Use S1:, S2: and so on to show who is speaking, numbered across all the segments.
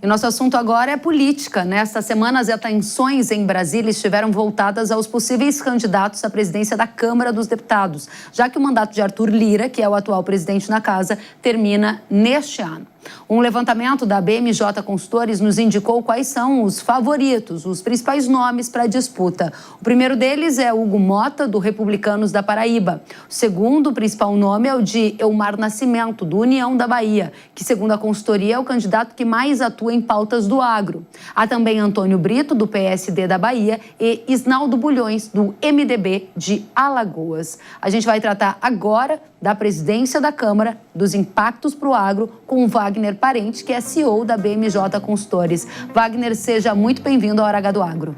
S1: E nosso assunto agora é política. Nesta semana, as atenções em Brasília estiveram voltadas aos possíveis candidatos à presidência da Câmara dos Deputados, já que o mandato de Arthur Lira, que é o atual presidente na casa, termina neste ano. Um levantamento da BMJ Consultores nos indicou quais são os favoritos, os principais nomes para a disputa. O primeiro deles é Hugo Mota, do Republicanos da Paraíba. O segundo principal nome é o de Elmar Nascimento, do União da Bahia, que, segundo a consultoria, é o candidato que mais atua em pautas do agro. Há também Antônio Brito, do PSD da Bahia, e Isnaldo Bulhões, do MDB de Alagoas. A gente vai tratar agora da presidência da Câmara, dos impactos para o agro, com o Wagner Parente, que é CEO da BMJ Consultores. Wagner, seja muito bem-vindo ao Hora H do Agro.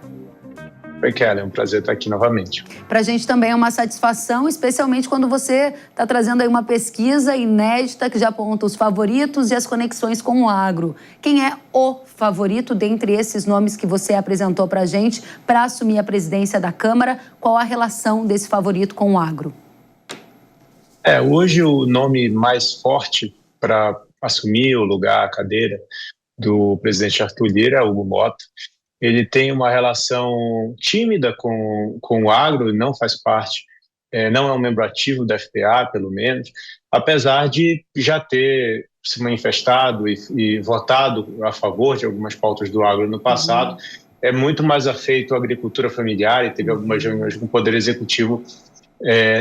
S2: Oi, Kelly, é um prazer estar aqui novamente.
S1: Para a gente também é uma satisfação, especialmente quando você está trazendo aí uma pesquisa inédita que já aponta os favoritos e as conexões com o agro. Quem é o favorito dentre esses nomes que você apresentou para a gente para assumir a presidência da Câmara? Qual a relação desse favorito com o agro?
S2: Hoje o nome mais forte para assumir o lugar, a cadeira do presidente Arthur Lira é Hugo Mota. Ele tem uma relação tímida com o agro, não faz parte, não é um membro ativo da FPA, pelo menos, apesar de já ter se manifestado e votado a favor de algumas pautas do agro no passado. É muito mais afeito à agricultura familiar e teve algumas reuniões com o Poder Executivo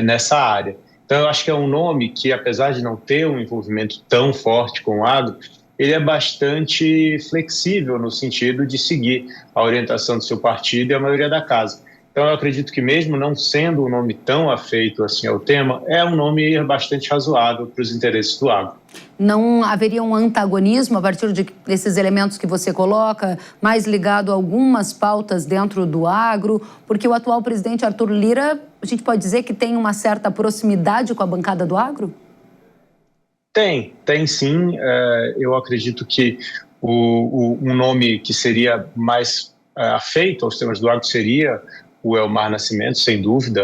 S2: nessa área. Então, eu acho que é um nome que, apesar de não ter um envolvimento tão forte com o agro, ele é bastante flexível no sentido de seguir a orientação do seu partido e a maioria da casa. Então, eu acredito que mesmo não sendo um nome tão afeito assim ao tema, é um nome bastante razoável para os interesses do agro.
S1: Não haveria um antagonismo a partir desses elementos que você coloca, mais ligado a algumas pautas dentro do agro? Porque o atual presidente Arthur Lira, a gente pode dizer que tem uma certa proximidade com a bancada do agro?
S2: Tem sim. Eu acredito que um nome que seria mais afeito aos temas do agro seria o Elmar Nascimento, sem dúvida.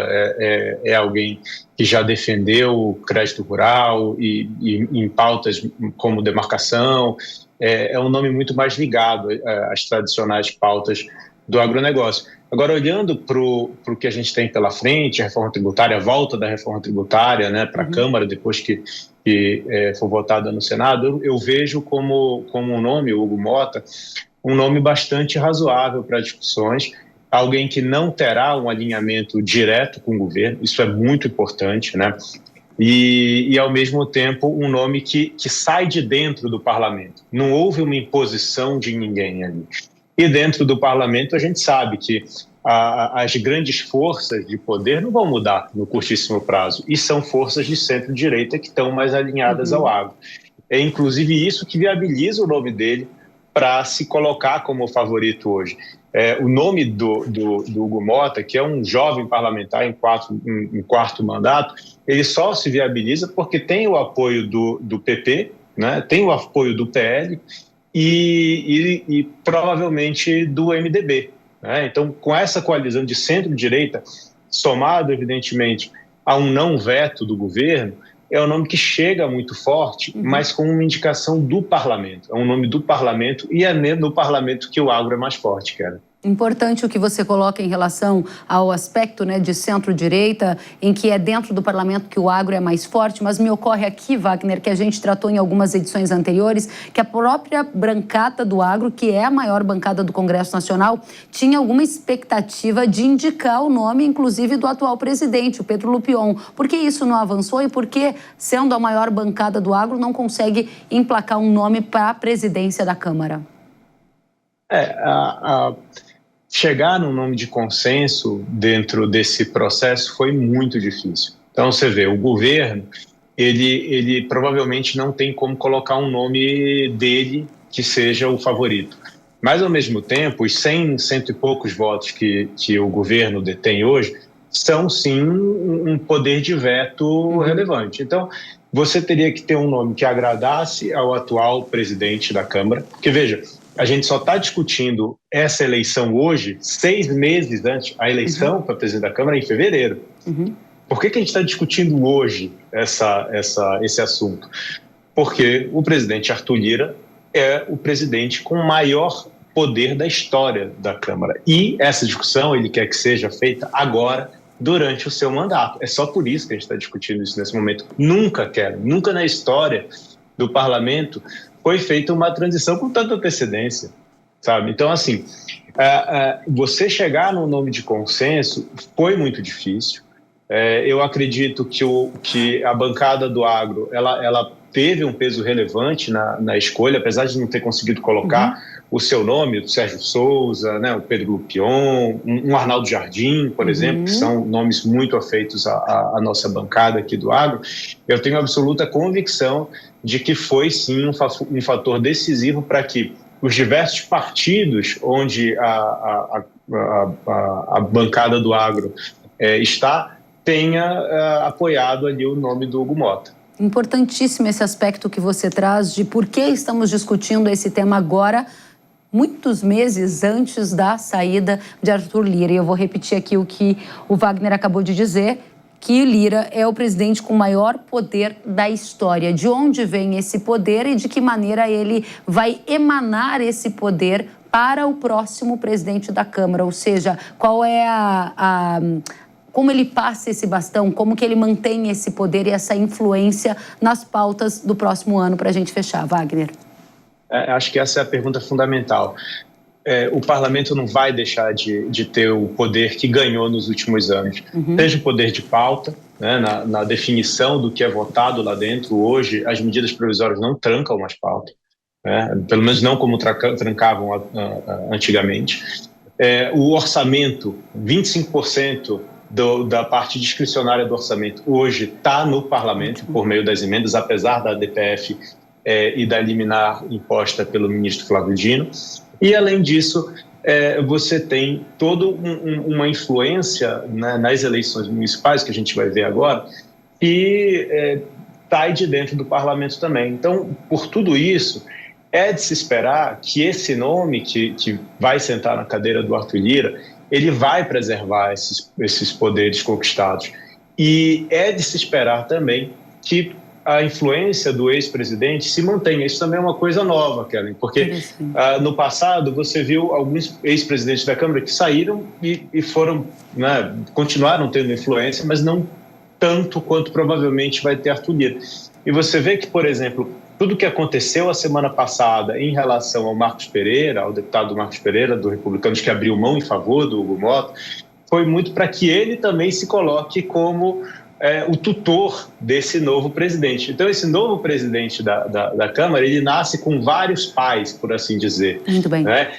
S2: É alguém que já defendeu o crédito rural e em pautas como demarcação. É um nome muito mais ligado às tradicionais pautas do agronegócio. Agora, olhando para o que a gente tem pela frente, a reforma tributária, a volta da reforma tributária, né, para a Câmara, depois que for votada no Senado, eu vejo como um nome, Hugo Mota, um nome bastante razoável para discussões, alguém que não terá um alinhamento direto com o governo, isso é muito importante, né? E ao mesmo tempo, um nome que sai de dentro do parlamento. Não houve uma imposição de ninguém ali. E dentro do parlamento, a gente sabe que as grandes forças de poder não vão mudar no curtíssimo prazo, e são forças de centro-direita que estão mais alinhadas ao agro. É inclusive isso que viabiliza o nome dele para se colocar como favorito hoje. O nome do Hugo Mota, que é um jovem parlamentar em quarto mandato, ele só se viabiliza porque tem o apoio do PP, né, tem o apoio do PL e provavelmente do MDB. Né? Então, com essa coalizão de centro-direita, somado, evidentemente, a um não veto do governo, é um nome que chega muito forte, mas com uma indicação do parlamento. É um nome do parlamento e é no parlamento que o agro é mais forte, cara.
S1: Importante o que você coloca em relação ao aspecto, né, de centro-direita, em que é dentro do parlamento que o agro é mais forte, mas me ocorre aqui, Wagner, que a gente tratou em algumas edições anteriores, que a própria bancada do agro, que é a maior bancada do Congresso Nacional, tinha alguma expectativa de indicar o nome, inclusive, do atual presidente, o Pedro Lupion. Por que isso não avançou e por que, sendo a maior bancada do agro, não consegue emplacar um nome para a presidência da Câmara?
S2: Chegar num nome de consenso dentro desse processo foi muito difícil. Então, você vê, o governo, ele provavelmente não tem como colocar um nome dele que seja o favorito. Mas, ao mesmo tempo, os 100 e poucos votos que o governo detém hoje são, sim, um poder de veto relevante. Então, você teria que ter um nome que agradasse ao atual presidente da Câmara, porque, veja, a gente só está discutindo essa eleição hoje, 6 meses antes, a eleição para presidente da Câmara é em fevereiro. Por que a gente está discutindo hoje esse assunto? Porque o presidente Arthur Lira é o presidente com maior poder da história da Câmara. E essa discussão ele quer que seja feita agora, durante o seu mandato. É só por isso que a gente está discutindo isso nesse momento. Nunca na história do parlamento foi feita uma transição com tanta antecedência, sabe? Então, assim, você chegar num nome de consenso foi muito difícil. Eu acredito que a bancada do agro, ela teve um peso relevante na escolha, apesar de não ter conseguido colocar o seu nome, o Sérgio Souza, né, o Pedro Lupion, um Arnaldo Jardim, por exemplo, que são nomes muito afeitos à nossa bancada aqui do agro. Eu tenho absoluta convicção de que foi, sim, um fator decisivo para que os diversos partidos onde a bancada do agro está, tenha apoiado ali o nome do Hugo Motta.
S1: Importantíssimo esse aspecto que você traz de por que estamos discutindo esse tema agora, muitos meses antes da saída de Arthur Lira. E eu vou repetir aqui o que o Wagner acabou de dizer, que Lira é o presidente com maior poder da história. De onde vem esse poder e de que maneira ele vai emanar esse poder para o próximo presidente da Câmara? Ou seja, qual é como ele passa esse bastão, como que ele mantém esse poder e essa influência nas pautas do próximo ano, para a gente fechar, Wagner?
S2: Acho que essa é a pergunta fundamental. O parlamento não vai deixar de ter o poder que ganhou nos últimos anos. Seja o poder de pauta, né, na definição do que é votado lá dentro. Hoje, as medidas provisórias não trancam mais pauta, né, pelo menos não como trancavam antigamente. O orçamento, 25% da parte discricionária do orçamento hoje está no parlamento por meio das emendas, apesar da DPF e da liminar imposta pelo ministro Flávio Dino. E, além disso, você tem toda uma influência, né, nas eleições municipais, que a gente vai ver agora, que sai de dentro do parlamento também. Então, por tudo isso, é de se esperar que esse nome que vai sentar na cadeira do Arthur Lira, ele vai preservar esses poderes conquistados. E é de se esperar também que a influência do ex-presidente se mantenha. Isso também é uma coisa nova, Kellen, porque no passado você viu alguns ex-presidentes da Câmara que saíram e foram, né, continuaram tendo influência, mas não tanto quanto provavelmente vai ter Arthur Lira. E você vê que, por exemplo, tudo que aconteceu a semana passada em relação ao Marcos Pereira, ao deputado Marcos Pereira, do Republicanos, que abriu mão em favor do Hugo Motta, foi muito para que ele também se coloque como o tutor desse novo presidente. Então, esse novo presidente da Câmara, ele nasce com vários pais, por assim dizer.
S1: Muito bem.
S2: Né?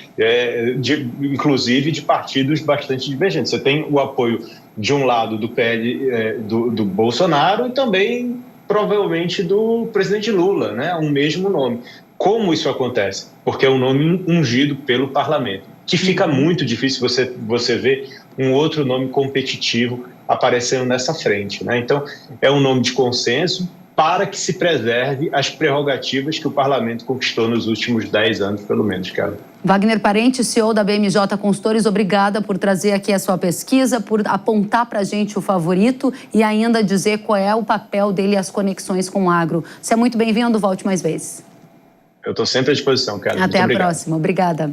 S2: Inclusive de partidos bastante divergentes. Você tem o apoio, de um lado, do PL, do Bolsonaro, e também, provavelmente, do presidente Lula, né? Um mesmo nome. Como isso acontece? Porque é um nome ungido pelo parlamento, que fica muito difícil você ver um outro nome competitivo aparecendo nessa frente, né? Então, é um nome de consenso para que se preserve as prerrogativas que o parlamento conquistou nos últimos 10 anos, pelo menos, cara.
S1: Wagner Parente, CEO da BMJ Consultores, obrigada por trazer aqui a sua pesquisa, por apontar para a gente o favorito e ainda dizer qual é o papel dele e as conexões com o agro. Você é muito bem-vindo, volte mais vezes.
S2: Eu estou sempre à disposição, cara.
S1: Até a próxima. Obrigada.